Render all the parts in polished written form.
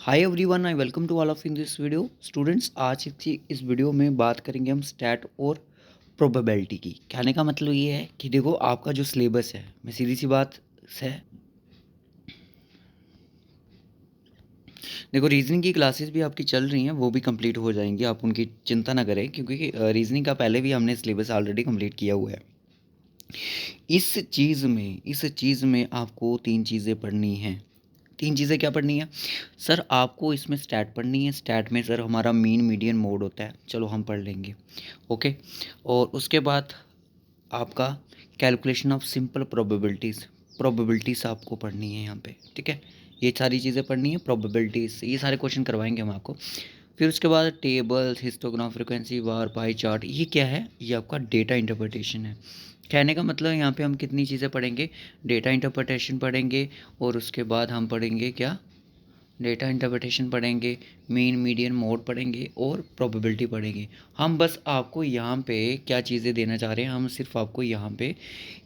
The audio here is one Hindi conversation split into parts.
Hi everyone, I welcome to all of in this video. Students, आज की इस वीडियो में बात करेंगे हम स्टैट और प्रोबेबिलिटी की। कहने का मतलब ये है कि देखो, आपका जो सिलेबस है, मैं सीधी सी बात है, देखो रीजनिंग की क्लासेस भी आपकी चल रही हैं, वो भी कंप्लीट हो जाएंगी, आप उनकी चिंता ना करें, क्योंकि रीजनिंग का पहले भी हमने सिलेबस ऑलरेडी कंप्लीट किया हुआ है। इस चीज़ में आपको तीन चीज़ें पढ़नी हैं। तीन चीज़ें क्या पढ़नी है सर? आपको इसमें स्टैट पढ़नी है। स्टैट में सर हमारा मीन मीडियन मोड होता है, चलो हम पढ़ लेंगे। ओके। और उसके बाद आपका कैलकुलेशन ऑफ सिंपल प्रोबेबिलिटीज़ आपको पढ़नी है यहाँ पे, ठीक है। ये सारी चीज़ें पढ़नी है, प्रोबेबिलिटीज़, ये सारे क्वेश्चन करवाएंगे हम आपको। फिर उसके बाद टेबल्स, हिस्टोग्राम, फ्रिक्वेंसी बार, पाई चार्ट, ये क्या है? ये आपका डेटा इंटरप्रिटेशन है। कहने का मतलब यहाँ पे हम कितनी चीज़ें पढ़ेंगे? डेटा इंटरप्रिटेशन पढ़ेंगे, और उसके बाद हम पढ़ेंगे क्या? डेटा इंटरप्रिटेशन पढ़ेंगे, मीन मीडियन मोड पढ़ेंगे, और प्रोबेबिलिटी पढ़ेंगे। हम बस आपको यहाँ पे क्या चीज़ें देना चाह रहे हैं, हम सिर्फ आपको यहाँ पे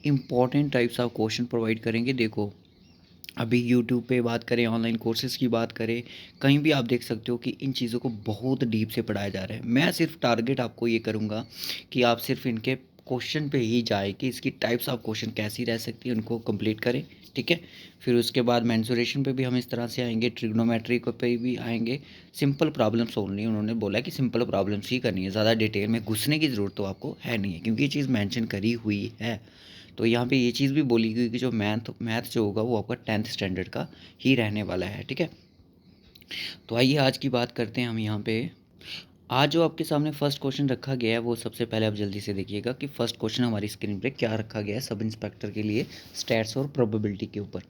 important types of question provide करेंगे। देखो, अभी यूट्यूब पे बात करें, ऑनलाइन कोर्सेज़ की बात करें, कहीं भी आप देख सकते हो कि इन चीज़ों को बहुत डीप से पढ़ाया जा रहा है। मैं सिर्फ टारगेट आपको ये करूँगा कि आप सिर्फ इनके क्वेश्चन पे ही जाए, कि इसकी टाइप्स ऑफ क्वेश्चन कैसी रह सकती है, उनको कंप्लीट करें, ठीक है। फिर उसके बाद मेंसुरेशन पे भी हम इस तरह से आएंगे, ट्रिग्नोमेट्री को पे भी आएंगे। सिंपल प्रॉब्लम्स ओनली, उन्होंने बोला कि सिंपल प्रॉब्लम्स ही करनी है, ज़्यादा डिटेल में घुसने की ज़रूरत तो आपको है नहीं है, क्योंकि ये चीज़ मेंशन करी हुई है। तो यहाँ पे ये चीज़ भी बोली गई कि जो मैथ जो होगा वो आपका 10th स्टैंडर्ड का ही रहने वाला है, ठीक है। तो आइए आज की बात करते हैं हम यहाँ पे। आज जो आपके सामने फर्स्ट क्वेश्चन रखा गया है, वो सबसे पहले आप जल्दी से देखिएगा कि फर्स्ट क्वेश्चन हमारी स्क्रीन पे क्या रखा गया है सब इंस्पेक्टर के लिए, स्टैट्स और प्रोबेबिलिटी के ऊपर।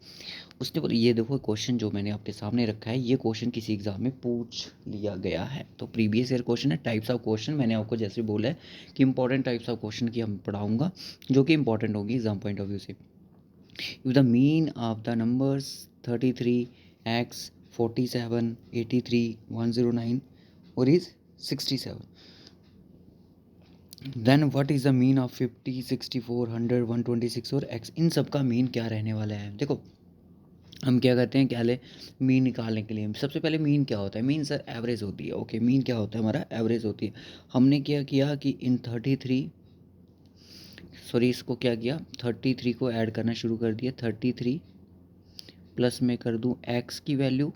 उसने बोला, ये देखो क्वेश्चन जो मैंने आपके सामने रखा है, ये क्वेश्चन किसी एग्जाम में पूछ लिया गया है। तो प्रीवियस ईयर क्वेश्चन है, टाइप्स ऑफ क्वेश्चन मैंने आपको जैसे बोला है कि इंपॉर्टेंट टाइप्स ऑफ क्वेश्चन की हम पढ़ाऊंगा, जो कि इंपॉर्टेंट होगी एग्जाम पॉइंट ऑफ व्यू से। If the mean of the numbers 33, x, 47, 83, 109 or is 67, then what is the mean of 50, 64, 100, 126 और x? इन सब का मीन क्या रहने वाला है? देखो, हम क्या करते हैं, क्या ले मीन निकालने के लिए सबसे पहले मीन क्या होता है? मीन सर एवरेज होती है। ओके, मीन क्या होता है? हमारा एवरेज होती है। हमने क्या किया कि इन 33, सॉरी, इसको क्या किया, 33 को ऐड करना शुरू कर दिया। 33 प्लस में कर दूँ x की वैल्यू,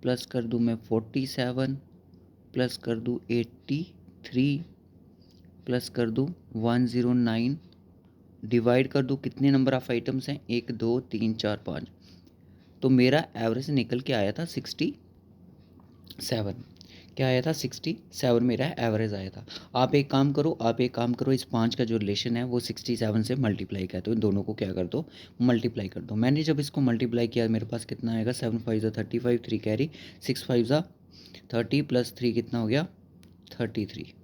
प्लस कर दूँ मैं 47, प्लस कर दूँ 83, प्लस कर दूँ 109, डिवाइड कर दूँ, कितने नंबर ऑफ़ आइटम्स हैं? 1 2 3 4 5। तो मेरा एवरेज निकल के आया था 67। क्या आया था? 67 मेरा एवरेज आया था। आप एक काम करो, इस 5 का जो रिलेशन है वो 67 से मल्टीप्लाई किया, तो इन दोनों को क्या कर दो, मल्टीप्लाई कर दो। मैंने जब इसको मल्टीप्लाई किया, मेरे पास कितना आएगा? 7 5 ज़ा 35, 3 कैरी, 6 5 ज़ा 30, प्लस 3 कितना हो गया? 33।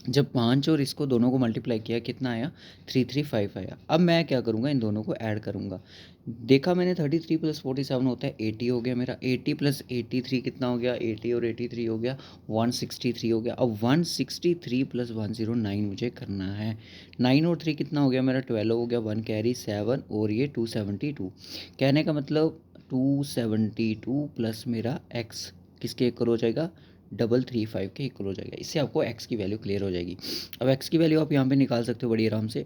जब 5 और इसको दोनों को मल्टीप्लाई किया, कितना आया? 335 आया। अब मैं क्या करूँगा, इन दोनों को ऐड करूँगा। देखा मैंने, 33 प्लस 47 होता है 80 हो गया मेरा। 80 प्लस 83 कितना हो गया? 80 और 83 हो गया 163 हो गया। अब 163 प्लस 109 मुझे करना है। 9 और 3 कितना हो गया मेरा? 12 हो गया। 1 कैरी 7 और ये 272। कहने का मतलब 272 प्लस मेरा एक्स किसके इक्वल हो जाएगा? 335 के इक्वल हो जाएगा। इससे आपको x की वैल्यू क्लियर हो जाएगी। अब x की वैल्यू आप यहाँ पे निकाल सकते हो बड़ी आराम से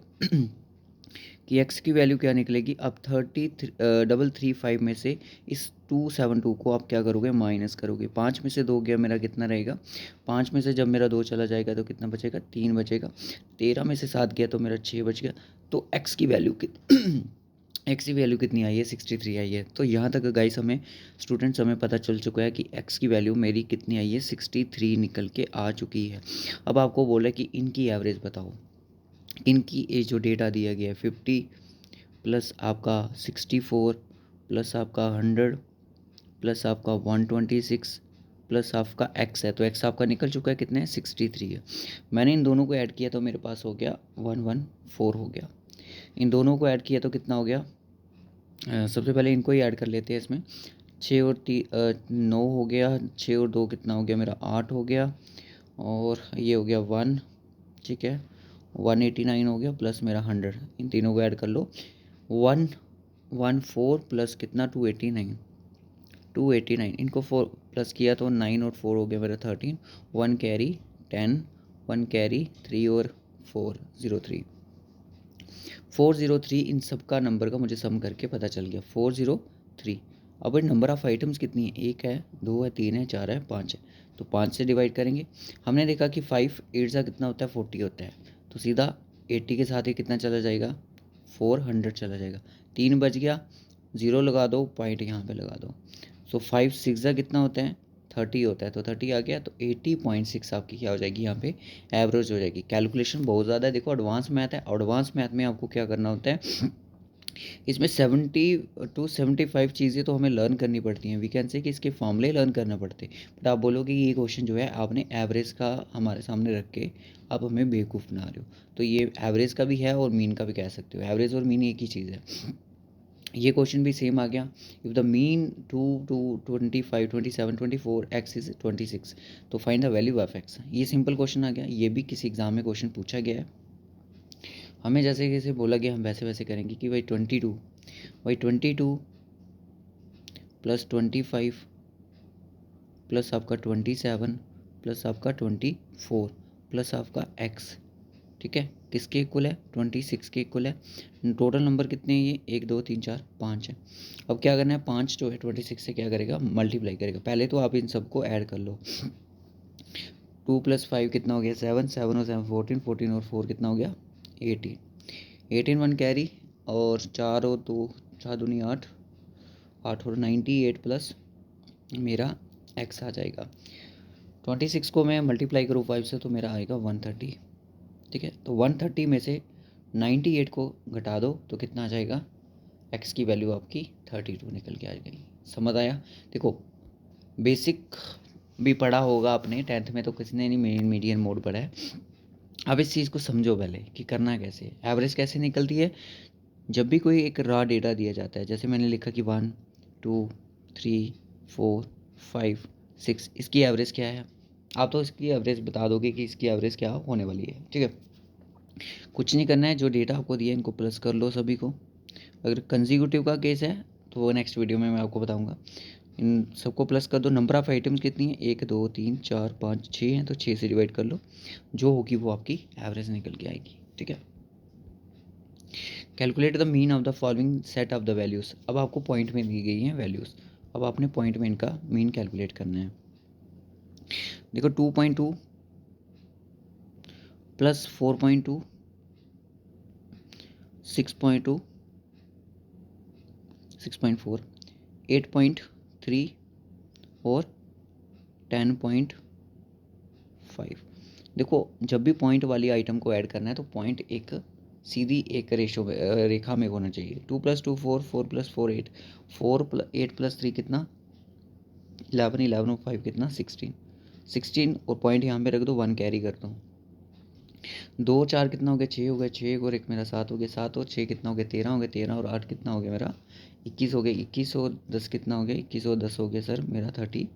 कि x की वैल्यू क्या निकलेगी। अब 335 में से इस 272 को आप क्या करोगे? माइनस करोगे। 5 में से 2 गया, मेरा कितना रहेगा? 5 में से जब मेरा 2 चला जाएगा तो कितना बचेगा? 3 बचेगा। 13 में से 7 गया तो मेरा 6 बच गया। तो x की वैल्यू एक्स की वैल्यू कितनी आई है? 63 आई है। तो यहाँ तक गाइस हमें स्टूडेंट्स हमें पता चल चुका है कि एक्स की वैल्यू मेरी कितनी आई है? 63 निकल के आ चुकी है। अब आपको बोला है कि इनकी एवरेज बताओ। इनकी ये जो डेटा दिया गया है 50 प्लस आपका 64 प्लस आपका 100 प्लस आपका 126 प्लस आपका एक्स है, तो एक्स आपका निकल चुका है, कितने? 63 है। मैंने इन दोनों को ऐड किया तो मेरे पास हो गया 114 हो गया। इन दोनों को ऐड किया तो कितना हो गया? सबसे पहले इनको ही ऐड कर लेते हैं इसमें। 6 और 9 हो गया। 6 और 2 कितना हो गया मेरा? 8 हो गया। और ये हो गया 1, ठीक है। 189 हो गया, प्लस मेरा 100, इन तीनों को ऐड कर लो। 114 प्लस कितना? 289, 289, इनको 4 प्लस किया तो 9 और 4 हो गया मेरा 13, 1 कैरी 10, 1 कैरी 3 और 4 03, 403 इन सब का नंबर का मुझे सम करके पता चल गया 403। अब नंबर ऑफ़ आइटम्स कितनी है, 1 है, 2 है, 3 है, 4 है, 5 है, तो 5 से डिवाइड करेंगे। हमने देखा कि 5 8 सा कितना होता है 40 होता है, तो सीधा 80 के साथ ही कितना चला जाएगा 400 चला जाएगा। 3 बच गया, 0 लगा दो, पॉइंट यहाँ पे लगा दो। सो 5 6 सा कितना होता है 30 होता है, तो 30 आ गया, तो 80.6 आपकी क्या हो जाएगी यहाँ पे एवरेज हो जाएगी। कैलकुलेशन बहुत ज़्यादा है, देखो एडवांस मैथ है, एडवांस मैथ में आपको क्या करना होता है इसमें 70 to 75 चीज़ें तो हमें लर्न करनी पड़ती हैं, वी कैन से कि इसके फॉर्मूले लर्न करना पड़ते हैं। बट आप बोलोगे कि ये क्वेश्चन जो है आपने एवरेज का हमारे सामने रख के आप हमें बेवकूफ़ बना रहे हो, तो ये एवरेज का भी है और मीन का भी कह सकते हो, एवरेज और मीन एक ही चीज़ है। ये क्वेश्चन भी सेम आ गया, if the mean 2 to 25 27 24 x is 26, तो find the value of x. ये सिंपल क्वेश्चन आ गया, ये भी किसी एग्जाम में क्वेश्चन पूछा गया है, हमें जैसे जैसे बोला गया हम वैसे वैसे करेंगे कि भाई 22 प्लस 25 प्लस आपका 27 प्लस आपका 24 प्लस आपका एक्स, ठीक है, किसके इक्वल है 26 के इक्वल है। टोटल नंबर कितने हैं ये 1 2 3 4 5 है। अब क्या करना है, 5 जो है 26 से क्या करेगा मल्टीप्लाई करेगा। पहले तो आप इन सबको ऐड कर लो, 2 + 5 कितना हो गया 7, 7 और 7 14, 14 और 4 कितना हो गया 18, 18 1 कैरी और 4 और 2 4 दूनी 8, 8 और 98 प्लस मेरा एक्स आ जाएगा। 26 को मैं मल्टीप्लाई करूँ 5 से तो मेरा आएगा 130, ठीक है, तो 130 में से 98 को घटा दो तो कितना आ जाएगा, एक्स की वैल्यू आपकी 32 निकल के आ गई। समझ आया। देखो बेसिक भी पढ़ा होगा आपने 10th में, तो किसने नहीं मेन मीडियन मोड पढ़ा है। अब इस चीज़ को समझो पहले कि करना कैसे है, एवरेज कैसे निकलती है। जब भी कोई एक रॉ डेटा दिया जाता है, जैसे मैंने लिखा कि 1 2 3 4 5 6, इसकी एवरेज क्या है, आप तो इसकी एवरेज बता दोगे कि इसकी एवरेज क्या होने वाली है, ठीक है। कुछ नहीं करना है, जो डेटा आपको दिया है इनको प्लस कर लो सभी को। अगर कंसेक्यूटिव का केस है तो वो नेक्स्ट वीडियो में मैं आपको बताऊंगा। इन सबको प्लस कर दो। नंबर ऑफ़ आइटम्स कितनी है 1 2 3 4 5 6 हैं, तो 6 से डिवाइड कर लो, जो होगी वो आपकी एवरेज निकल के आएगी, ठीक है। Calculate the mean of the following set of the values. अब आपको पॉइंट में दी गई हैं वैल्यूज़, अब आपने पॉइंट में इनका मीन कैलकुलेट करना है। देखो 2.2 प्लस 4.2 6.2 6.4 8.3 और 10.5। देखो जब भी पॉइंट वाली आइटम को ऐड करना है तो पॉइंट एक सीधी एक रेखा में होना चाहिए। 2 + 2 4, 4 + 4 8, 8 + 3 कितना 11, 11 और 5 कितना 16, 16 और पॉइंट यहाँ पे रख दो, 1 कैरी कर दो। 2 4 कितना हो गया 6 हो गया, 6 और 1 मेरा 7 हो गया, 7 और 6 कितना हो गया 13 हो गया, 13 और 8 कितना हो गया मेरा 21 हो गया, 21 और 10 कितना हो गया 21 और 10 हो गया सर मेरा 31,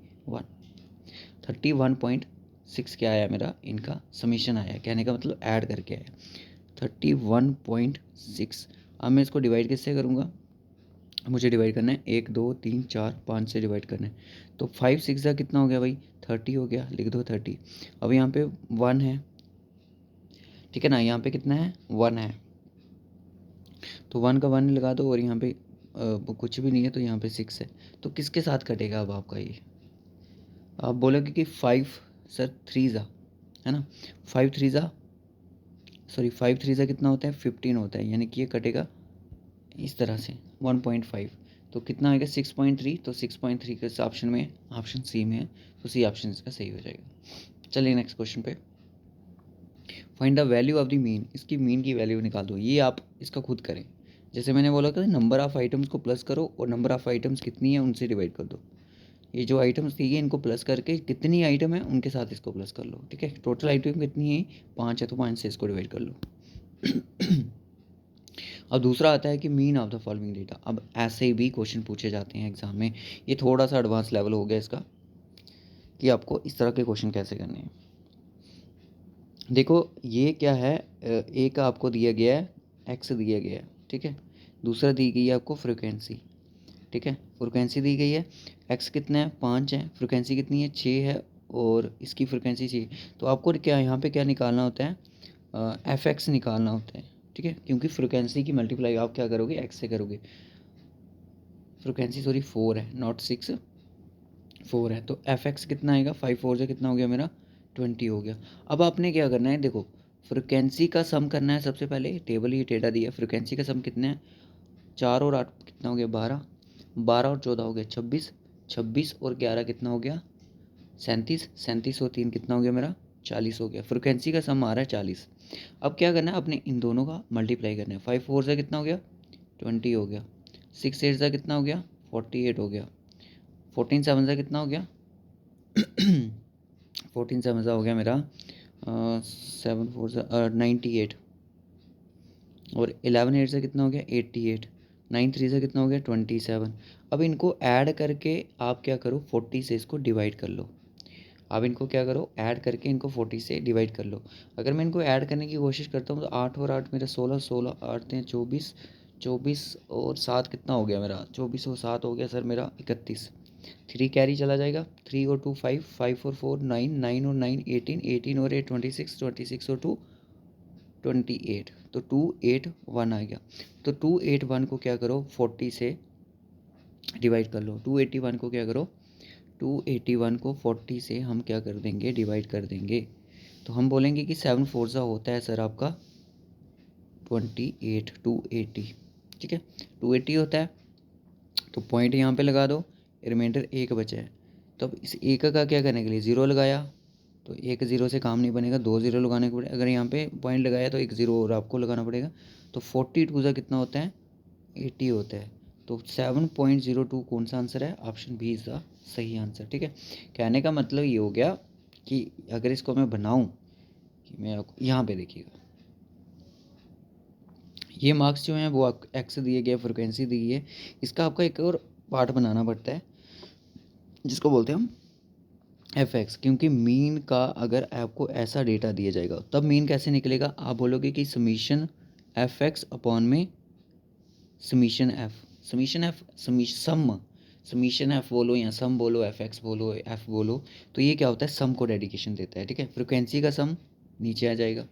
31.6 क्या आया मेरा इनका समीशन आया, कहने का मतलब ऐड करके आया 31.6। अब मैं इसको डिवाइड किससे करूँगा, मुझे डिवाइड करना है 1 2 3 4 5 से डिवाइड करना है, तो 5 6 का कितना हो गया भाई 30 हो गया, लिख दो 30। अब यहाँ पे 1 है, ठीक है ना, यहाँ पे कितना है 1 है, तो 1 का 1 लगा दो और यहाँ पे कुछ भी नहीं है तो यहाँ पे 6 है, तो किसके साथ कटेगा अब आपका ये, आप बोलोगे कि 5 सर 3 ज़ा है ना, 5 3 ज़ा सॉरी 5 3 ज़ा कितना होता है 15 होता है, यानी कि ये कटेगा इस तरह से 1.5, तो कितना आएगा 6.3, तो 6.3 किस ऑप्शन में है, ऑप्शन सी में है, तो सी ऑप्शन इसका सही हो जाएगा। चलिए नेक्स्ट क्वेश्चन पे, find the value of the mean. इसकी मीन की वैल्यू निकाल दो, ये आप इसका खुद करें। जैसे मैंने बोला था नंबर ऑफ़ आइटम्स को प्लस करो और नंबर ऑफ़ आइटम्स कितनी है उनसे डिवाइड कर दो। ये जो आइटम्स दी है इनको प्लस करके कितनी आइटम है उनके साथ इसको प्लस कर लो, ठीक है। टोटल आइटम कितनी है 5 है, तो 5 से इसको डिवाइड कर लो। अब दूसरा आता है कि mean of the following data. अब ऐसे भी क्वेश्चन पूछे जाते हैं एग्जाम में, ये थोड़ा सा एडवांस लेवल हो गया इसका कि आपको इस तरह के क्वेश्चन कैसे करने हैं। देखो ये क्या है, एक आपको दिया गया है एक्स दिया गया है, ठीक है, दूसरा दी गई है आपको फ्रिक्वेंसी, ठीक है। फ्रिक्वेंसी दी गई है, एक्स कितना है 5 है, फ्रिक्वेंसी कितनी है 6 है और इसकी फ्रिक्वेंसी 6। तो आपको क्या यहाँ पे क्या निकालना होता है, एफ एक्स निकालना होता है, ठीक है, क्योंकि फ्रिक्वेंसी की मल्टीप्लाई आप क्या करोगे एक्स से करोगे। फ्रिक्वेंसी सॉरी 4 है नॉट 6, 4 है, तो एफ एक्स कितना आएगा 5 4 से कितना हो गया मेरा 20 हो गया। अब आपने क्या करना है, देखो फ्रिक्वेंसी का सम करना है सबसे पहले, टेबल ये टेढ़ा दिया, फ्रिक्वेंसी का सम कितना है 4 और 8 कितना हो गया 12, 12 और 14 हो गया 26, 26 और 11 कितना हो गया 37, 37 और 3 कितना हो गया मेरा 40 हो गया। फ्रिक्वेंसी का सम आ रहा है 40। अब क्या करना है, अपने इन दोनों का मल्टीप्लाई करना है। 5 4 से कितना हो गया 20 हो गया, 6 8 से कितना हो गया 48 हो गया, 14 7 से कितना हो गया 14 7 से हो गया मेरा 7 4 से 98 और 11 8 से कितना हो गया 88, 9 3 से कितना हो गया 27। अब इनको ऐड करके आप क्या करो 40 से इसको डिवाइड कर लो। अब इनको क्या करो ऐड करके इनको 40 से डिवाइड कर लो। अगर मैं इनको ऐड करने की कोशिश करता हूँ तो 8 और 8 मेरा 16, 16 8 हैं 24, 24 और 7 कितना हो गया मेरा 24 और 7 हो गया सर मेरा 31। 3 कैरी चला जाएगा, 3 और 2 5, 5 और 4 9, 9 और 9 18, 18 और 8 26, 26 और 2 28, तो 281 आ गया। तो 281 को क्या करो 40 से डिवाइड कर लो। 281 को क्या करो 281 को 40 से हम क्या कर देंगे डिवाइड कर देंगे। तो हम बोलेंगे कि 7 4 सा होता है सर आपका 28, 280, ठीक है 280 होता है। तो पॉइंट यहाँ पे लगा दो, रिमाइंडर एक बचा है। तो अब इस एक का क्या करने के लिए ज़ीरो लगाया, तो एक ज़ीरो से काम नहीं बनेगा, 2 ज़ीरो लगाने को पड़ेगा। अगर यहाँ पे पॉइंट लगाया तो एक ज़ीरो और आपको लगाना पड़ेगा। तो 42 का कितना होता है 80 होता है। तो 7.02 कौन सा आंसर है, ऑप्शन बी इज़ द सही आंसर, ठीक है। कहने का मतलब ये हो गया कि अगर इसको मैं बनाऊँ कि मैं आपको यहाँ पे देखिएगा, ये मार्क्स जो हैं वो एक्स दिए गए, फ्रिक्वेंसी दी गई है, इसका आपका एक और पार्ट बनाना पड़ता है जिसको बोलते हैं हम एफ एक्स। क्योंकि मीन का अगर आपको ऐसा डेटा दिया जाएगा तब मीन कैसे निकलेगा, आप बोलोगे कि समीशन एफ एक्स अपॉन में summation F, summation F summation F बोलो या सम बोलो, एफ एक्स बोलो, एफ बोलो, तो ये क्या होता है सम को डेडिकेशन देता है, ठीक है। फ्रिक्वेंसी का सम नीचे आ जाएगा,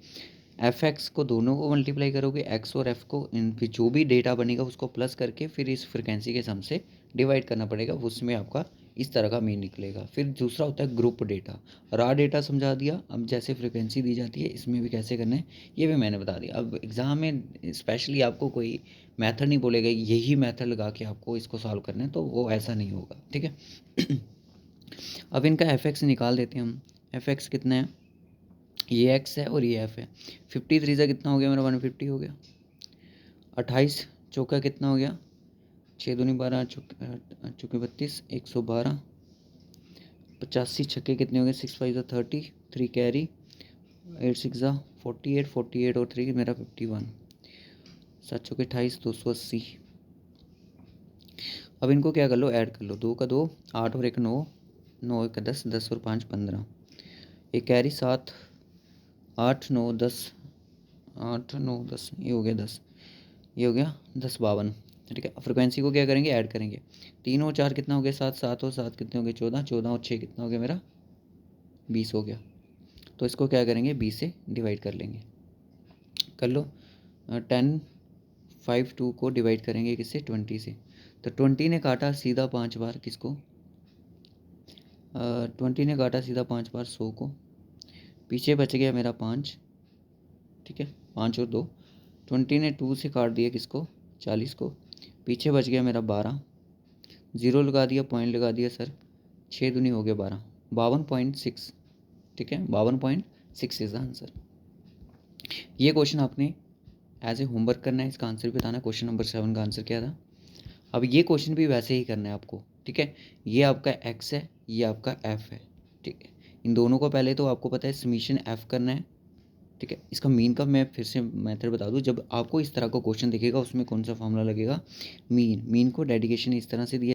एफ एक्स को दोनों को मल्टीप्लाई करोगे, एक्स और एफ को, इन फिर जो भी डेटा बनेगा उसको प्लस करके फिर इस फ्रिक्वेंसी के सम से डिवाइड करना पड़ेगा, उसमें आपका इस तरह का मीन निकलेगा। फिर दूसरा होता है ग्रुप डेटा, रॉ डेटा समझा दिया। अब जैसे फ्रिक्वेंसी दी जाती है इसमें भी कैसे करना है ये भी मैंने बता दिया। अब एग्ज़ाम में स्पेशली आपको कोई मेथड नहीं बोलेगा यही मेथड लगा के आपको इसको सॉल्व करना है, तो वो ऐसा नहीं होगा, ठीक है। अब इनका एफ एक्स निकाल देते हैं हम। एफ एक्स कितना है, ये एक्स है और ये एफ है। 53 से कितना हो गया मेरा 150 हो गया। 28 चौका कितना हो गया 6 दूनी 12 चौके 32, 112। 85 छक्के कितने हो गए 6 5 30, 3 कैरी, 8 6 48, 48 और 3 मेरा 51, 7 चौके 28, 280। अब इनको क्या कर लो ऐड कर लो, 2 का 2, 8 और 1 9, 9 1 10, 10 और 5 15, एक कैरी 7, 8 9 10, 8 9 10, ये हो गया 10, ये हो गया 10 52, ठीक है। फ्रिक्वेंसी को क्या करेंगे ऐड करेंगे, 3 और 4 कितना हो गया 7, 7 और 7 कितने हो गए 14, 14 और 6 कितना हो गया मेरा 20 हो गया। तो इसको क्या करेंगे 20 से डिवाइड कर लेंगे, कर लो। 10 5 2 को डिवाइड करेंगे किससे 20 से, तो 20 ने काटा सीधा 5 बार किसको, 20 ने काटा सीधा 5 बार 100 को, पीछे बच गया मेरा 5, ठीक है 5 और 2, 20 ने 2 से काट दिया किसको 40 को, पीछे बच गया मेरा 12, ज़ीरो लगा दिया पॉइंट लगा दिया सर, 6 दूनी हो गया 12, 52.6, ठीक है 52.6 इज़ द आंसर। ये क्वेश्चन आपने एज ए होमवर्क करना है, इसका आंसर भी बताना है। क्वेश्चन नंबर 7 का आंसर क्या था। अब ये क्वेश्चन भी वैसे ही करना है आपको, ठीक है। ये आपका एक्स है, ये आपका एफ है, ठीक है। इन दोनों को पहले तो आपको पता है समीशन एफ करना है, ठीक है। इसका मीन का मैं फिर से मेथड बता दूं, जब आपको इस तरह का क्वेश्चन दिखेगा उसमें कौन सा फॉर्मूला लगेगा, मीन को डेडिकेशन इस तरह से दिया